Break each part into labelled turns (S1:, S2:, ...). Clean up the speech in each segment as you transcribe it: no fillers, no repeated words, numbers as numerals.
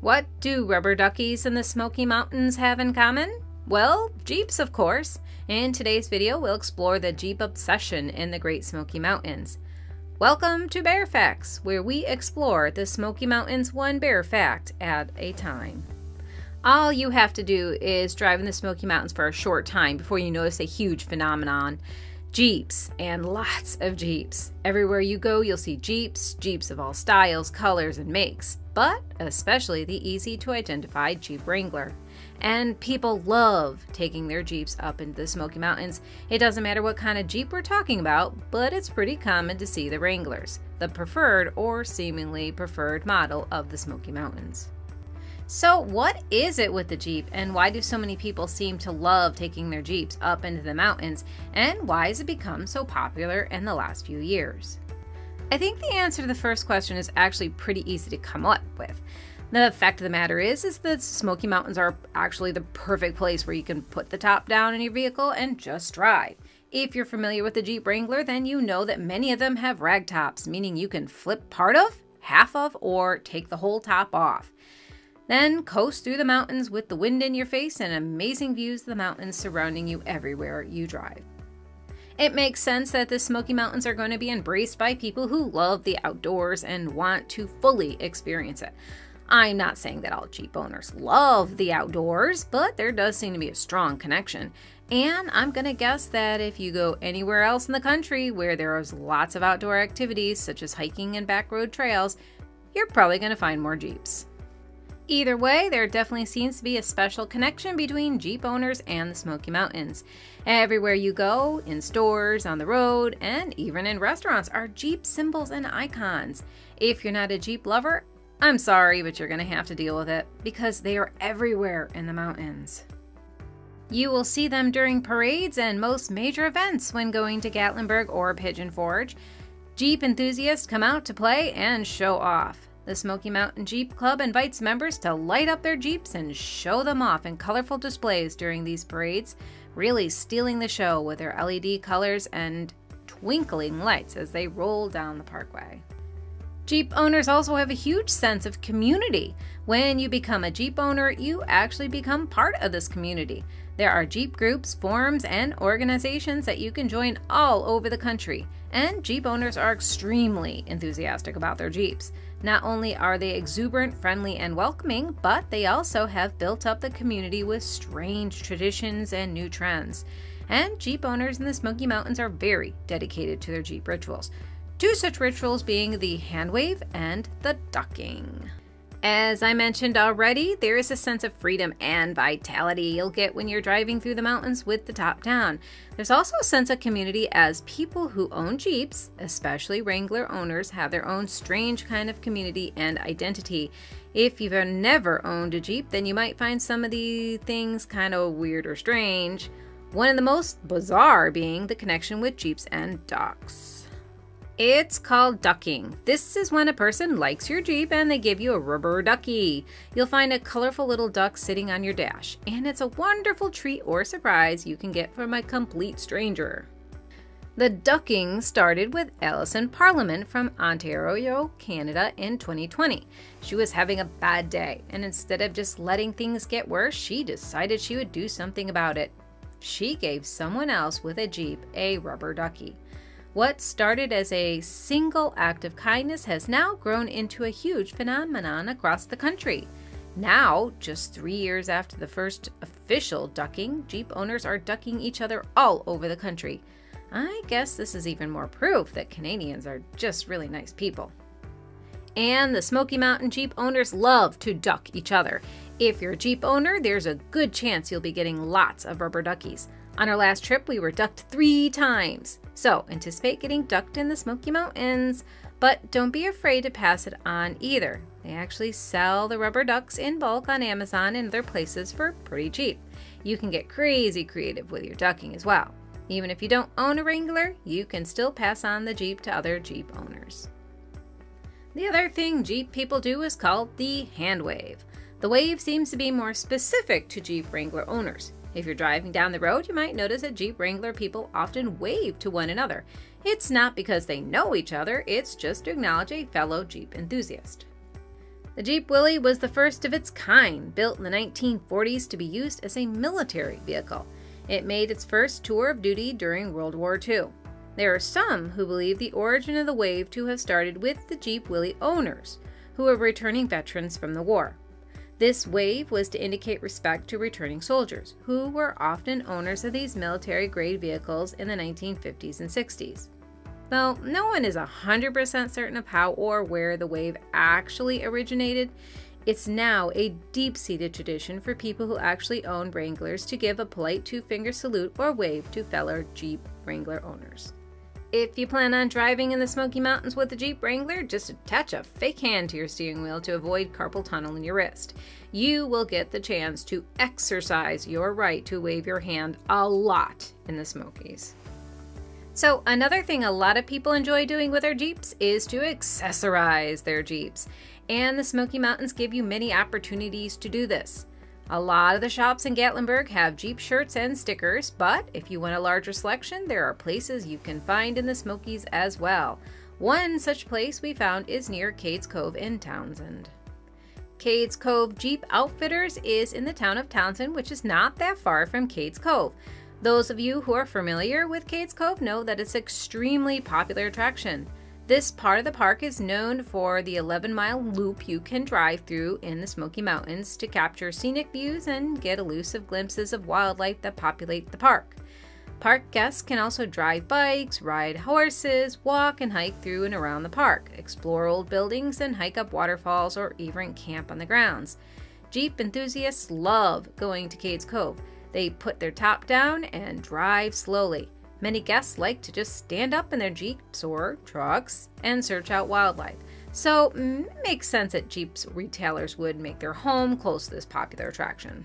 S1: What do rubber duckies in the Smoky Mountains have in common? Well, Jeeps, of course. In today's video, we'll explore the Jeep obsession in the Great Smoky Mountains. Welcome to Bear Facts, where we explore the Smoky Mountains one bear fact at a time. All you have to do is drive in the Smoky Mountains for a short time before you notice a huge phenomenon. Jeeps, and lots of Jeeps. Everywhere you go, you'll see Jeeps, Jeeps of all styles, colors, and makes, but especially the easy-to-identify Jeep Wrangler. And people love taking their Jeeps up into the Smoky Mountains. It doesn't matter what kind of Jeep we're talking about, but it's pretty common to see the Wranglers, the preferred or seemingly preferred model of the Smoky Mountains. So what is it with the Jeep, and why do so many people seem to love taking their Jeeps up into the mountains, and why has it become so popular in the last few years? I think the answer to the first question is actually pretty easy to come up with. The fact of the matter is that Smoky Mountains are actually the perfect place where you can put the top down in your vehicle and just drive. If you're familiar with the Jeep Wrangler, then you know that many of them have rag tops, meaning you can flip part of, half of, or take the whole top off. Then coast through the mountains with the wind in your face and amazing views of the mountains surrounding you everywhere you drive. It makes sense that the Smoky Mountains are going to be embraced by people who love the outdoors and want to fully experience it. I'm not saying that all Jeep owners love the outdoors, but there does seem to be a strong connection. And I'm going to guess that if you go anywhere else in the country where there is lots of outdoor activities such as hiking and backroad trails, you're probably going to find more Jeeps. Either way, there definitely seems to be a special connection between Jeep owners and the Smoky Mountains. Everywhere you go, in stores, on the road, and even in restaurants, are Jeep symbols and icons. If you're not a Jeep lover, I'm sorry, but you're going to have to deal with it because they are everywhere in the mountains. You will see them during parades and most major events when going to Gatlinburg or Pigeon Forge. Jeep enthusiasts come out to play and show off. The Smoky Mountain Jeep Club invites members to light up their Jeeps and show them off in colorful displays during these parades, really stealing the show with their LED colors and twinkling lights as they roll down the parkway. Jeep owners also have a huge sense of community. When you become a Jeep owner, you actually become part of this community. There are Jeep groups, forums, and organizations that you can join all over the country. And Jeep owners are extremely enthusiastic about their Jeeps. Not only are they exuberant, friendly, and welcoming, but they also have built up the community with strange traditions and new trends. And Jeep owners in the Smoky Mountains are very dedicated to their Jeep rituals. Two such rituals being the hand wave and the ducking. As I mentioned already, there is a sense of freedom and vitality you'll get when you're driving through the mountains with the top down. There's also a sense of community as people who own Jeeps, especially Wrangler owners, have their own strange kind of community and identity. If you've never owned a Jeep, then you might find some of the things kind of weird or strange. One of the most bizarre being the connection with Jeeps and ducks. It's called ducking. This is when a person likes your Jeep and they give you a rubber ducky. You'll find a colorful little duck sitting on your dash, and it's a wonderful treat or surprise you can get from a complete stranger. The ducking started with Alison Parliament from Ontario, Canada in 2020. She was having a bad day, and instead of just letting things get worse, she decided she would do something about it. She gave someone else with a Jeep a rubber ducky. What started as a single act of kindness has now grown into a huge phenomenon across the country. Now, just 3 years after the first official ducking, Jeep owners are ducking each other all over the country. I guess this is even more proof that Canadians are just really nice people. And the Smoky Mountain Jeep owners love to duck each other. If you're a Jeep owner, there's a good chance you'll be getting lots of rubber duckies. On our last trip, we were ducked 3 times. So anticipate getting ducked in the Smoky Mountains, but don't be afraid to pass it on either. They actually sell the rubber ducks in bulk on Amazon and other places for pretty cheap. You can get crazy creative with your ducking as well. Even if you don't own a Wrangler, you can still pass on the Jeep to other Jeep owners. The other thing Jeep people do is called the hand wave. The wave seems to be more specific to Jeep Wrangler owners. If you're driving down the road, you might notice that Jeep Wrangler people often wave to one another. It's not because they know each other, it's just to acknowledge a fellow Jeep enthusiast. The Jeep Willys was the first of its kind, built in the 1940s to be used as a military vehicle. It made its first tour of duty during World War II. There are some who believe the origin of the wave to have started with the Jeep Willys owners, who were returning veterans from the war. This wave was to indicate respect to returning soldiers, who were often owners of these military-grade vehicles in the 1950s and 60s. Though no one is 100% certain of how or where the wave actually originated, it's now a deep-seated tradition for people who actually own Wranglers to give a polite two-finger salute or wave to fellow Jeep Wrangler owners. If you plan on driving in the Smoky Mountains with a Jeep Wrangler, just attach a fake hand to your steering wheel to avoid carpal tunnel in your wrist. You will get the chance to exercise your right to wave your hand a lot in the Smokies. So another thing a lot of people enjoy doing with their Jeeps is to accessorize their Jeeps. And the Smoky Mountains give you many opportunities to do this. A lot of the shops in Gatlinburg have Jeep shirts and stickers, but if you want a larger selection, there are places you can find in the Smokies as well. One such place we found is near Cades Cove in Townsend. Cades Cove Jeep Outfitters is in the town of Townsend, which is not that far from Cades Cove. Those of you who are familiar with Cades Cove know that it's an extremely popular attraction. This part of the park is known for the 11-mile loop you can drive through in the Smoky Mountains to capture scenic views and get elusive glimpses of wildlife that populate the park. Park guests can also drive bikes, ride horses, walk and hike through and around the park, explore old buildings and hike up waterfalls or even camp on the grounds. Jeep enthusiasts love going to Cades Cove. They put their top down and drive slowly. Many guests like to just stand up in their Jeeps or trucks and search out wildlife. So it makes sense that Jeeps retailers would make their home close to this popular attraction.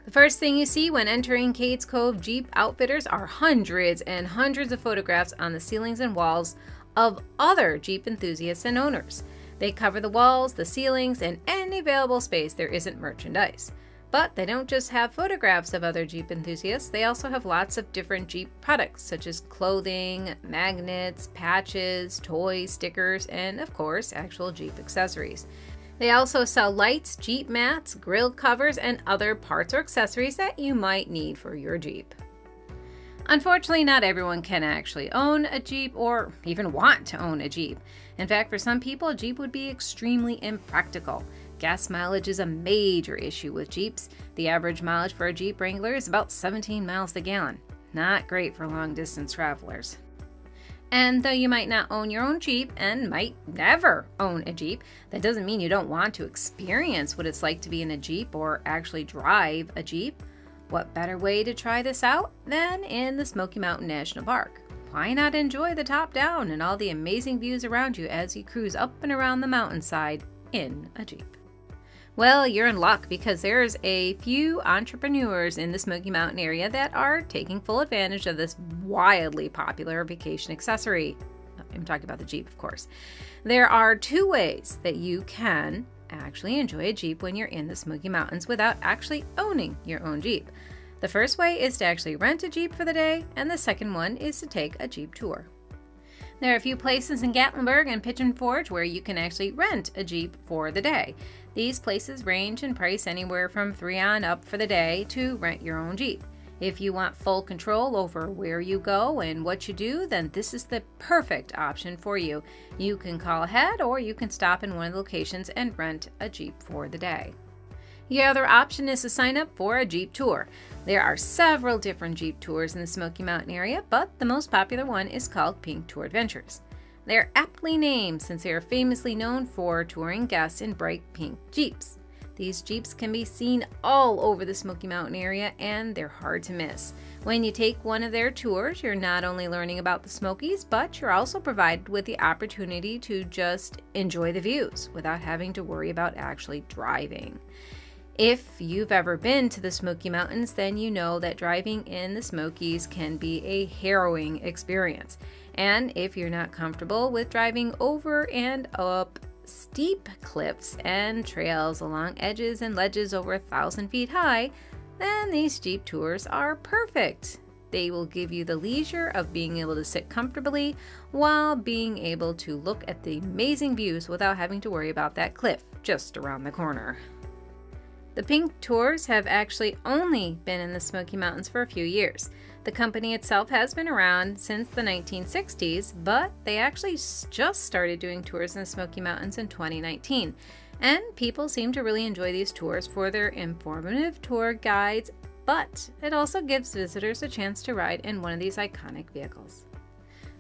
S1: The first thing you see when entering Cades Cove Jeep Outfitters are hundreds and hundreds of photographs on the ceilings and walls of other Jeep enthusiasts and owners. They cover the walls, the ceilings, and any available space there isn't merchandise. But they don't just have photographs of other Jeep enthusiasts, they also have lots of different Jeep products such as clothing, magnets, patches, toys, stickers, and of course, actual Jeep accessories. They also sell lights, Jeep mats, grill covers, and other parts or accessories that you might need for your Jeep. Unfortunately, not everyone can actually own a Jeep or even want to own a Jeep. In fact, for some people, a Jeep would be extremely impractical. Gas mileage is a major issue with Jeeps. The average mileage for a Jeep Wrangler is about 17 miles a gallon. Not great for long-distance travelers. And though you might not own your own Jeep and might never own a Jeep, that doesn't mean you don't want to experience what it's like to be in a Jeep or actually drive a Jeep. What better way to try this out than in the Smoky Mountain National Park? Why not enjoy the top down and all the amazing views around you as you cruise up and around the mountainside in a Jeep? Well, you're in luck because there's a few entrepreneurs in the Smoky Mountain area that are taking full advantage of this wildly popular vacation accessory. I'm talking about the Jeep, of course. There are two ways that you can actually enjoy a Jeep when you're in the Smoky Mountains without actually owning your own Jeep. The first way is to actually rent a Jeep for the day, and the second one is to take a Jeep tour. There are a few places in Gatlinburg and Pigeon Forge where you can actually rent a Jeep for the day. These places range in price anywhere from $3 on up for the day to rent your own Jeep. If you want full control over where you go and what you do, then this is the perfect option for you. You can call ahead or you can stop in one of the locations and rent a Jeep for the day. The other option is to sign up for a Jeep tour. There are several different Jeep tours in the Smoky Mountain area, but the most popular one is called Pink Tour Adventures. They are aptly named since they are famously known for touring guests in bright pink Jeeps. These Jeeps can be seen all over the Smoky Mountain area and they're hard to miss. When you take one of their tours, you're not only learning about the Smokies, but you're also provided with the opportunity to just enjoy the views without having to worry about actually driving. If you've ever been to the Smoky Mountains, then you know that driving in the Smokies can be a harrowing experience. And if you're not comfortable with driving over and up steep cliffs and trails along edges and ledges over 1,000 feet high, then these Jeep tours are perfect. They will give you the leisure of being able to sit comfortably while being able to look at the amazing views without having to worry about that cliff just around the corner. The Pink Tours have actually only been in the Smoky Mountains for a few years. The company itself has been around since the 1960s, but they actually just started doing tours in the Smoky Mountains in 2019. And people seem to really enjoy these tours for their informative tour guides, but it also gives visitors a chance to ride in one of these iconic vehicles.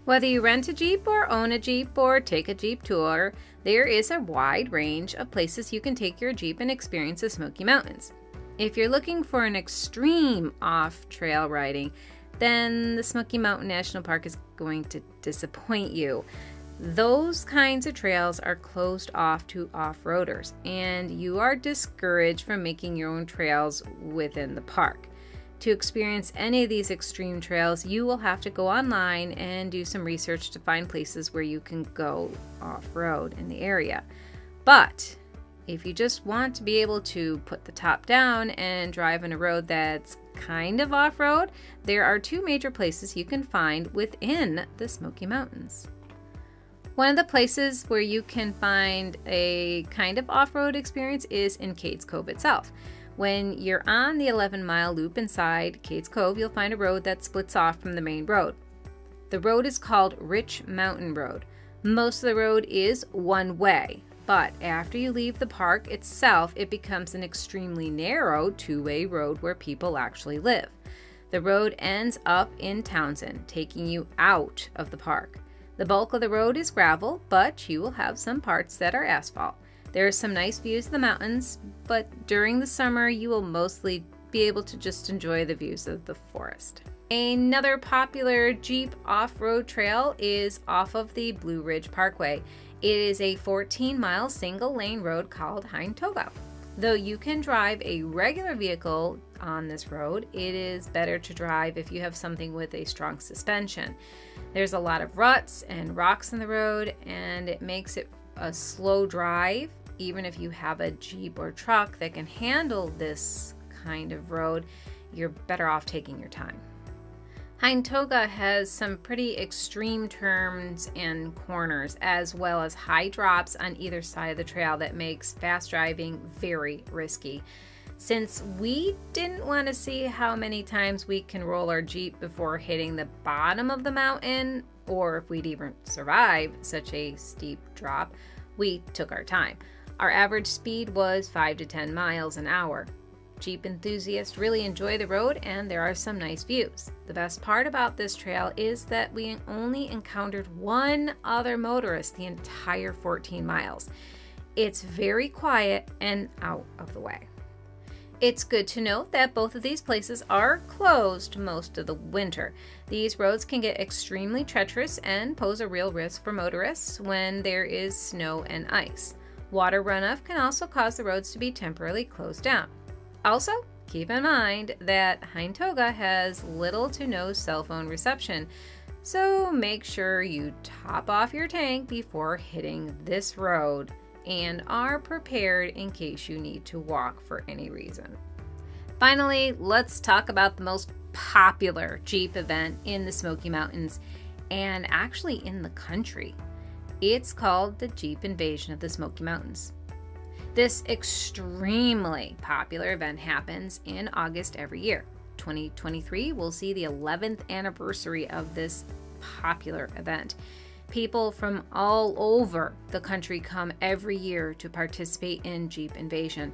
S1: Whether you rent a Jeep or own a Jeep or take a Jeep tour, there is a wide range of places you can take your Jeep and experience the Smoky Mountains. If you're looking for an extreme off-trail riding, then the Smoky Mountain National Park is going to disappoint you. Those kinds of trails are closed off to off-roaders, and you are discouraged from making your own trails within the park. To experience any of these extreme trails, you will have to go online and do some research to find places where you can go off-road in the area. But if you just want to be able to put the top down and drive on a road that's kind of off-road, there are two major places you can find within the Smoky Mountains. One of the places where you can find a kind of off-road experience is in Cades Cove itself. When you're on the 11-mile loop inside Cades Cove, you'll find a road that splits off from the main road. The road is called Rich Mountain Road. Most of the road is one way, but after you leave the park itself, it becomes an extremely narrow two-way road where people actually live. The road ends up in Townsend, taking you out of the park. The bulk of the road is gravel, but you will have some parts that are asphalt. There are some nice views of the mountains, but during the summer you will mostly be able to just enjoy the views of the forest. Another popular Jeep off-road trail is off of the Blue Ridge Parkway. It is a 14-mile single-lane road called Hintoga. Though you can drive a regular vehicle on this road, it is better to drive if you have something with a strong suspension. There's a lot of ruts and rocks in the road, and it makes it a slow drive. Even if you have a Jeep or truck that can handle this kind of road, you're better off taking your time. Hintoga has some pretty extreme turns and corners, as well as high drops on either side of the trail that makes fast driving very risky. Since we didn't want to see how many times we can roll our Jeep before hitting the bottom of the mountain, or if we'd even survive such a steep drop, we took our time. Our average speed was 5 to 10 miles an hour. Jeep enthusiasts really enjoy the road, and there are some nice views. The best part about this trail is that we only encountered one other motorist the entire 14 miles. It's very quiet and out of the way. It's good to note that both of these places are closed most of the winter. These roads can get extremely treacherous and pose a real risk for motorists when there is snow and ice. Water runoff can also cause the roads to be temporarily closed down. Also, keep in mind that Hintoga has little to no cell phone reception, so make sure you top off your tank before hitting this road and are prepared in case you need to walk for any reason. Finally, let's talk about the most popular Jeep event in the Smoky Mountains and actually in the country. It's called the Jeep Invasion of the Smoky Mountains. This extremely popular event happens in August every year. 2023 will see the 11th anniversary of this popular event. People from all over the country come every year to participate in Jeep Invasion.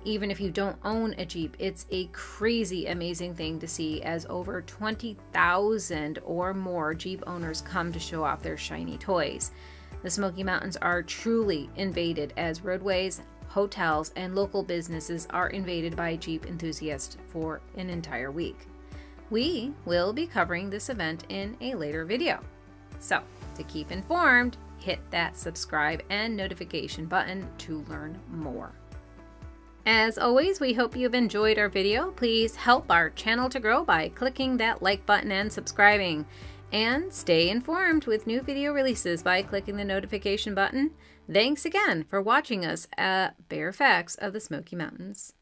S1: Even if you don't own a Jeep, it's a crazy amazing thing to see, as over 20,000 or more Jeep owners come to show off their shiny toys. The Smoky Mountains are truly invaded as roadways, hotels, and local businesses are invaded by Jeep enthusiasts for an entire week. We will be covering this event in a later video. So, to keep informed, hit that subscribe and notification button to learn more. As always, we hope you've enjoyed our video. Please help our channel to grow by clicking that like button and subscribing. And stay informed with new video releases by clicking the notification button. Thanks again for watching us at Bare Facts of the Smoky Mountains.